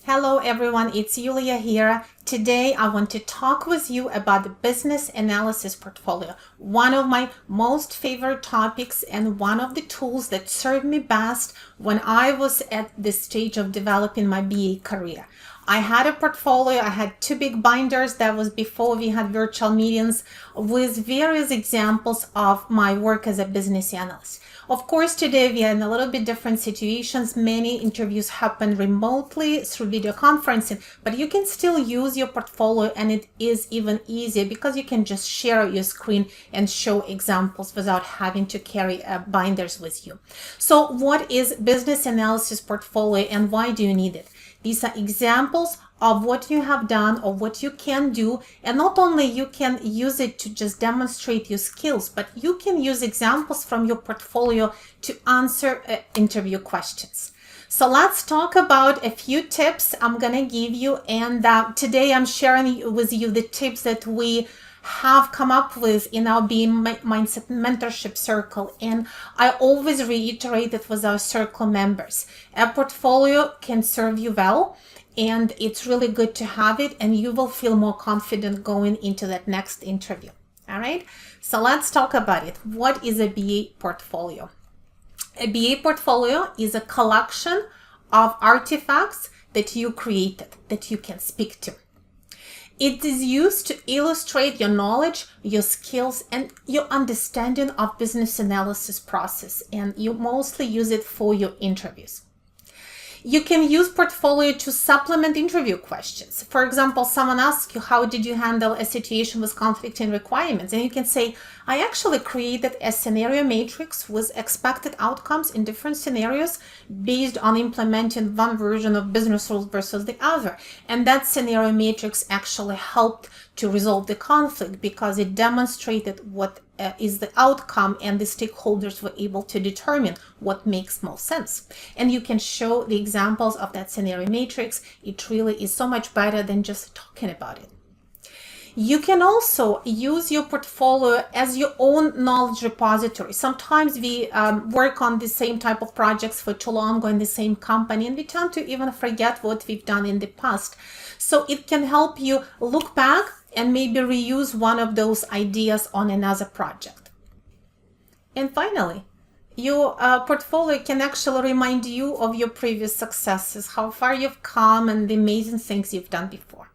Hello everyone, it's Yulia here. Today I want to talk with you about the business analysis portfolio, one of my most favorite topics and one of the tools that served me best when I was at the stage of developing my BA career. I had a portfolio, I had two big binders, that was before we had virtual meetings, with various examples of my work as a business analyst. Of course, today we are in a little bit different situations. Many interviews happen remotely through video conferencing, but you can still use your portfolio, and it is even easier because you can just share your screen and show examples without having to carry binders with you. So what is business analysis portfolio and why do you need it? These are examples of what you have done or what you can do, and not only you can use it to just demonstrate your skills, but you can use examples from your portfolio to answer interview questions. So let's talk about a few tips I'm gonna give you, and today I'm sharing with you the tips that we have come up with in our BA Mindset Mentorship Circle, and I always reiterate it with our circle members. A portfolio can serve you well, and it's really good to have it, and you will feel more confident going into that next interview. All right, so let's talk about it. What is a BA portfolio? A BA portfolio is a collection of artifacts that you created that you can speak to. It is used to illustrate your knowledge, your skills, and your understanding of business analysis process, and you mostly use it for your interviews. You can use portfolio to supplement interview questions. For example, someone asks you, how did you handle a situation with conflicting requirements? And you can say, I actually created a scenario matrix with expected outcomes in different scenarios based on implementing one version of business rules versus the other. And that scenario matrix actually helped to resolve the conflict because it demonstrated what is the outcome, and the stakeholders were able to determine what makes most sense. And you can show the examples of that scenario matrix. It really is so much better than just talking about it. You can also use your portfolio as your own knowledge repository. Sometimes we work on the same type of projects for too long or in the same company, and we tend to even forget what we've done in the past. So it can help you look back and maybe reuse one of those ideas on another project. And finally, your portfolio can actually remind you of your previous successes, how far you've come, and the amazing things you've done before.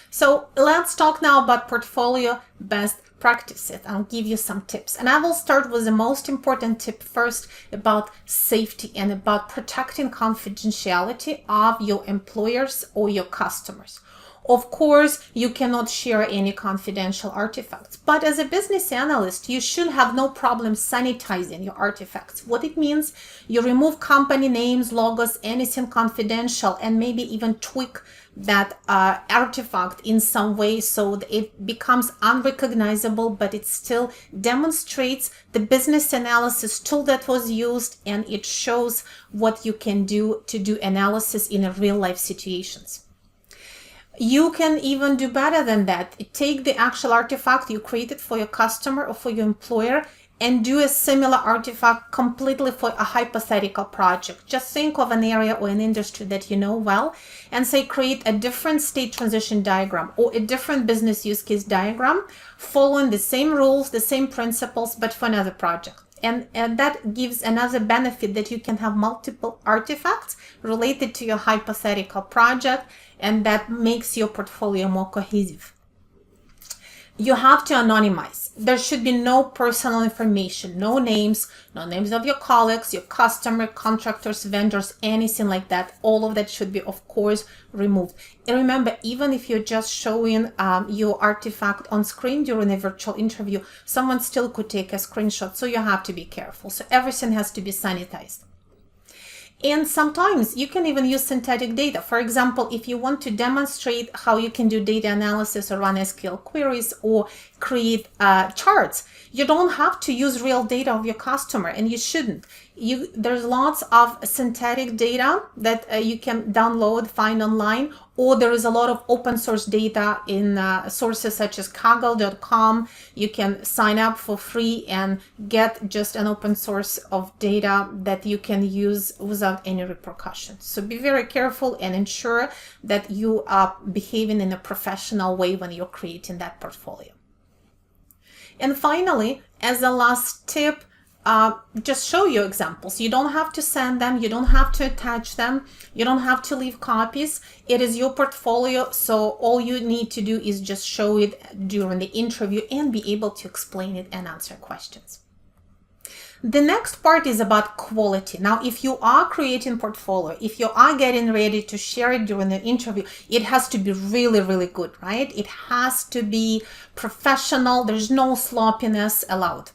So let's talk now about portfolio best practices. I'll give you some tips, and I will start with the most important tip first, about safety and about protecting confidentiality of your employers or your customers. Of course, you cannot share any confidential artifacts, but as a business analyst, you should have no problem sanitizing your artifacts. What it means, you remove company names, logos, anything confidential, and maybe even tweak that artifact in some way so that it becomes unrecognizable, but it still demonstrates the business analysis tool that was used, and it shows what you can do to do analysis in a real life situations. You can even do better than that. Take the actual artifact you created for your customer or for your employer and do a similar artifact completely for a hypothetical project. Just think of an area or an industry that you know well and say create a different state transition diagram or a different business use case diagram following the same rules, the same principles, but for another project. And that gives another benefit, that you can have multiple artifacts related to your hypothetical project, and that makes your portfolio more cohesive. You have to anonymize. There should be no personal information, no names of your colleagues, your customer, contractors, vendors, anything like that. All of that should be, of course, removed. And remember, even if you're just showing your artifact on screen during a virtual interview, someone still could take a screenshot, so you have to be careful. So everything has to be sanitized. And sometimes you can even use synthetic data. For example, if you want to demonstrate how you can do data analysis or run SQL queries or create charts, you don't have to use real data of your customer, and you shouldn't. there's lots of synthetic data that you can download, find online, or there is a lot of open source data in sources such as kaggle.com. You can sign up for free and get just an open source of data that you can use without any repercussions. So be very careful and ensure that you are behaving in a professional way when you're creating that portfolio. And finally, as a last tip, just show your examples. You don't have to send them. You don't have to attach them. You don't have to leave copies. It is your portfolio. So all you need to do is just show it during the interview and be able to explain it and answer questions. The next part is about quality. Now, if you are creating portfolio, if you are getting ready to share it during the interview, it has to be really, really good, right? It has to be professional. There's no sloppiness allowed.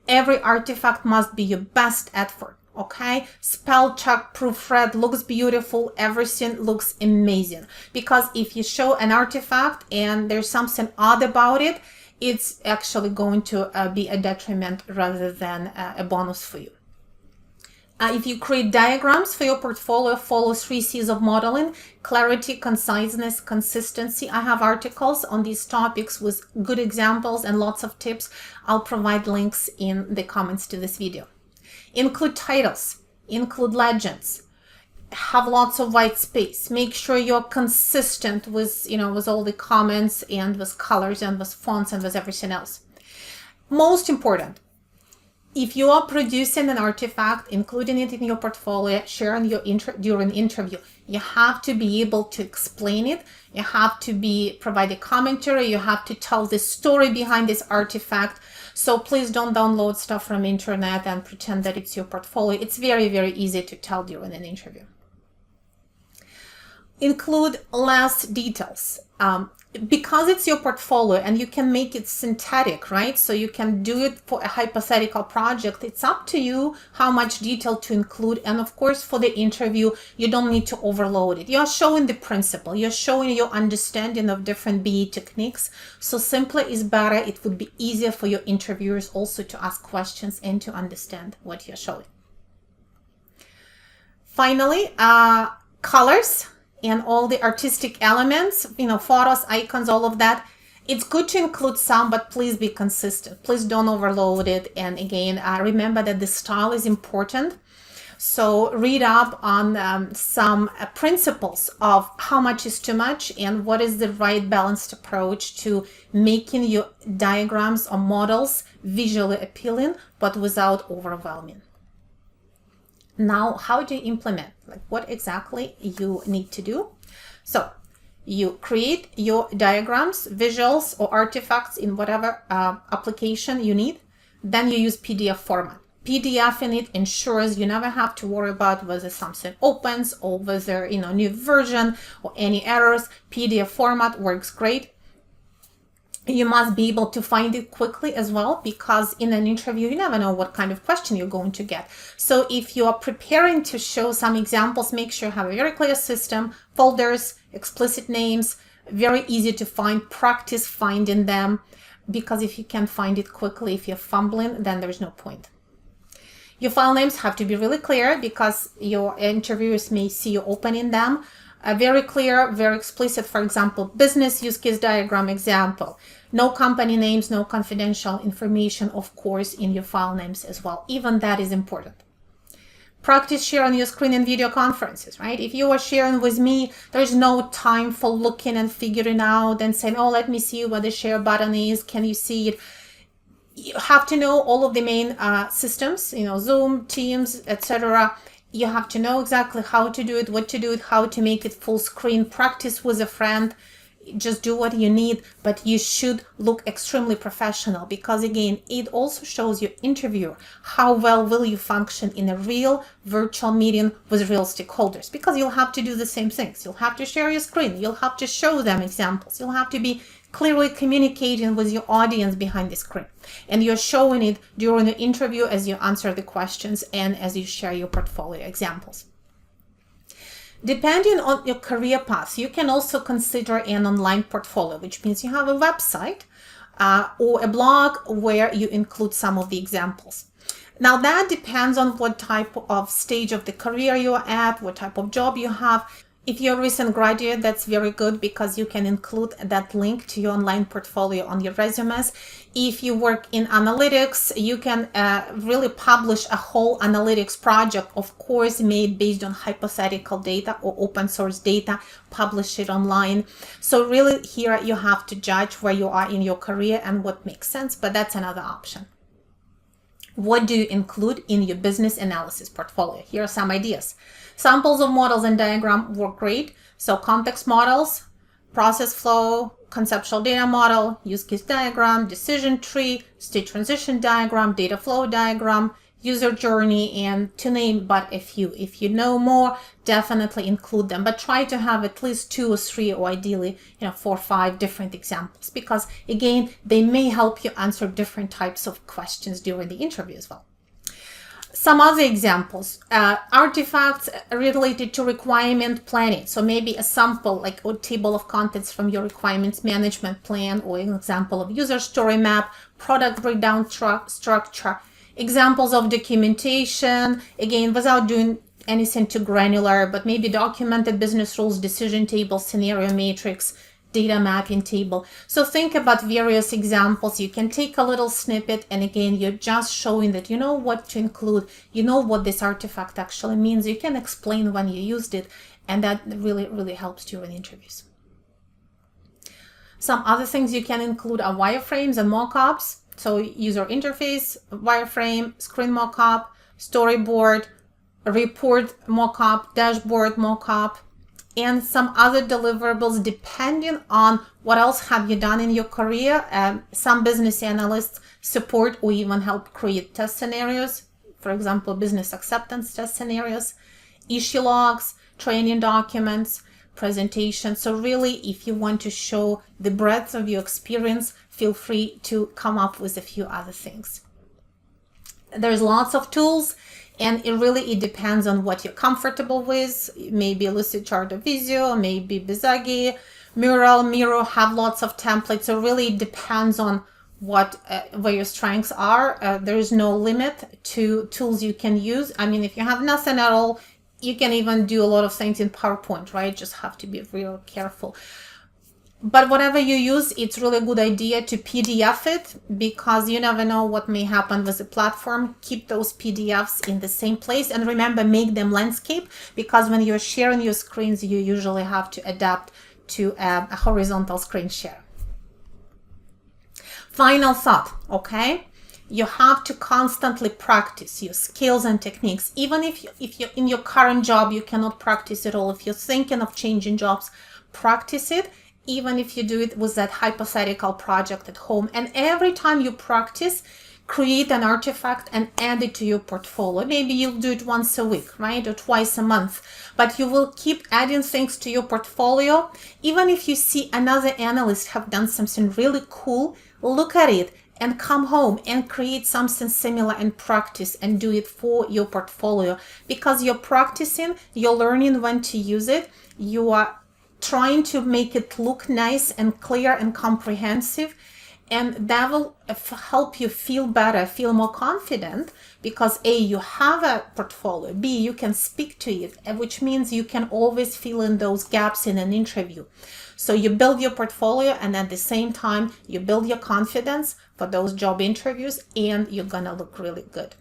Every artifact must be your best effort, okay? Spell check, proofread, looks beautiful, everything looks amazing. Because if you show an artifact and there's something odd about it, it's actually going to be a detriment rather than a bonus for you. If you create diagrams for your portfolio, follow 3 C's of modeling: clarity, conciseness, consistency. I have articles on these topics with good examples and lots of tips. I'll provide links in the comments to this video. Include titles, include legends, have lots of white space. Make sure you're consistent with, with all the comments and with colors and with fonts and with everything else. Most important, if you are producing an artifact, including it in your portfolio, sharing your during the interview, you have to be able to explain it. You have to provide a commentary. You have to tell the story behind this artifact. So please don't download stuff from internet and pretend that it's your portfolio. It's very, very easy to tell during an interview. Include less details. Because it's your portfolio and you can make it synthetic, right? So you can do it for a hypothetical project. It's up to you how much detail to include. And of course, for the interview, you don't need to overload it. You're showing the principle. You're showing your understanding of different BE techniques. So simpler is better. It would be easier for your interviewers also to ask questions and to understand what you're showing. Finally, colors and all the artistic elements, photos, icons, all of that. It's good to include some, but please be consistent. Please don't overload it. And again, remember that the style is important. So read up on some principles of how much is too much and what is the right balanced approach to making your diagrams or models visually appealing, but without overwhelming. Now, how do you implement? Like, what exactly you need to do? So you create your diagrams, visuals, or artifacts in whatever application you need. Then you use PDF format. PDF in it ensures you never have to worry about whether something opens or whether, new version or any errors. PDF format works great. You must be able to find it quickly as well, because in an interview, you never know what kind of question you're going to get. So if you are preparing to show some examples, make sure you have a very clear system, folders, explicit names, very easy to find, practice finding them, because if you can't find it quickly, if you're fumbling, then there's no point. Your file names have to be really clear because your interviewers may see you opening them. Very clear, very explicit. For example, business use case diagram example. No company names, no confidential information, of course, in your file names as well. Even that is important. Practice share on your screen in video conferences, right? If you are sharing with me, there's no time for looking and figuring out and saying, oh, let me see where the share button is. Can you see it? You have to know all of the main systems, Zoom, Teams, etc. You have to know exactly how to do it, what to do it, how to make it full screen. Practice with a friend. Just do what you need, but you should look extremely professional, because again, it also shows your interviewer how well will you function in a real virtual meeting with real stakeholders, because you'll have to do the same things. You'll have to share your screen. You'll have to show them examples. You'll have to be clearly communicating with your audience behind the screen. And you're showing it during the interview as you answer the questions and as you share your portfolio examples. Depending on your career path, you can also consider an online portfolio, which means you have a website or a blog where you include some of the examples. Now that depends on what type of stage of the career you're at, what type of job you have. If you're a recent graduate, that's very good because you can include that link to your online portfolio on your resumes. If you work in analytics, you can really publish a whole analytics project, of course, made based on hypothetical data or open source data, publish it online. So really here you have to judge where you are in your career and what makes sense, but that's another option. What do you include in your business analysis portfolio? Here are some ideas. Samples of models and diagram work great. So context models, process flow, conceptual data model, use case diagram, decision tree, state transition diagram, data flow diagram, user journey, and to name but a few. If you know more, definitely include them, but try to have at least 2 or 3 or ideally 4 or 5 different examples, because again, they may help you answer different types of questions during the interview as well. Some other examples, artifacts related to requirement planning. So maybe a sample, like a table of contents from your requirements management plan, or an example of user story map, product breakdown structure, examples of documentation, again, without doing anything too granular, but maybe documented business rules, decision table, scenario matrix, data mapping table. So think about various examples. You can take a little snippet, and again, you're just showing that you know what to include, you know what this artifact actually means. You can explain when you used it, and that really helps during interviews. Some other things you can include are wireframes and mockups. So user interface, wireframe, screen mockup, storyboard, report mockup, dashboard mockup, and some other deliverables depending on what else have you done in your career. Some business analysts support or even help create test scenarios, for example, business acceptance test scenarios, issue logs, training documents, presentation. So really, if you want to show the breadth of your experience, feel free to come up with a few other things. There's lots of tools, and it depends on what you're comfortable with. Maybe Lucidchart or Visio, maybe Bizagi, Mural, Miro have lots of templates. So really it depends on what where your strengths are. There is no limit to tools you can use. I mean, if you have nothing at all, you can even do a lot of things in PowerPoint, right? Just have to be real careful. But whatever you use, it's really a good idea to PDF it, because you never know what may happen with the platform. Keep those PDFs in the same place, and remember, make them landscape, because when you're sharing your screens, you usually have to adapt to a horizontal screen share. Final thought, okay? You have to constantly practice your skills and techniques. Even if you're in your current job, you cannot practice it all. If you're thinking of changing jobs, practice it. Even if you do it with that hypothetical project at home. And every time you practice, create an artifact and add it to your portfolio. Maybe you'll do it once a week, right? Or twice a month. But you will keep adding things to your portfolio. Even if you see another analyst have done something really cool, look at it and come home and create something similar and practice and do it for your portfolio. Because you're practicing, you're learning when to use it, you are trying to make it look nice and clear and comprehensive, and that will help you feel better, feel more confident, because A, you have a portfolio, B, you can speak to it, which means you can always fill in those gaps in an interview. So you build your portfolio, and at the same time you build your confidence for those job interviews, and you're gonna look really good.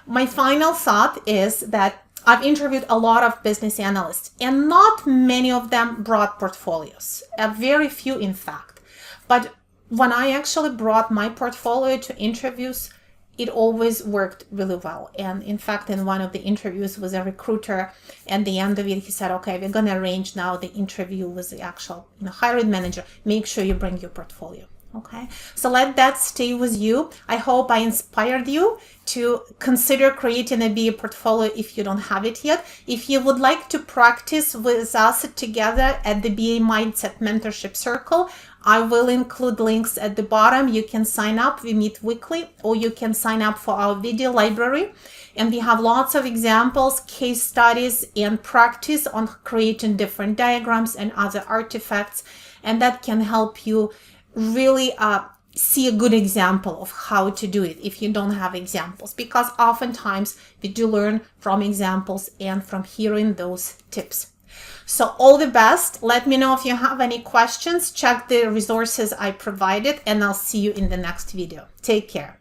My final thought is that I've interviewed a lot of business analysts, and not many of them brought portfolios, very few in fact. But when I actually brought my portfolio to interviews, it always worked really well. And in fact, in one of the interviews with a recruiter, at the end of it, he said, okay, we're going to arrange now the interview with the actual hiring manager. Make sure you bring your portfolio. Okay, so let that stay with you. I hope I inspired you to consider creating a BA portfolio if you don't have it yet. If you would like to practice with us together at the BA Mindset Mentorship Circle, I will include links at the bottom. You can sign up. We meet weekly, or you can sign up for our video library. And we have lots of examples, case studies, and practice on creating different diagrams and other artifacts. And that can help you really see a good example of how to do it if you don't have examples, because oftentimes we do learn from examples and from hearing those tips. So all the best. Let me know if you have any questions. Check the resources I provided, and I'll see you in the next video. Take care.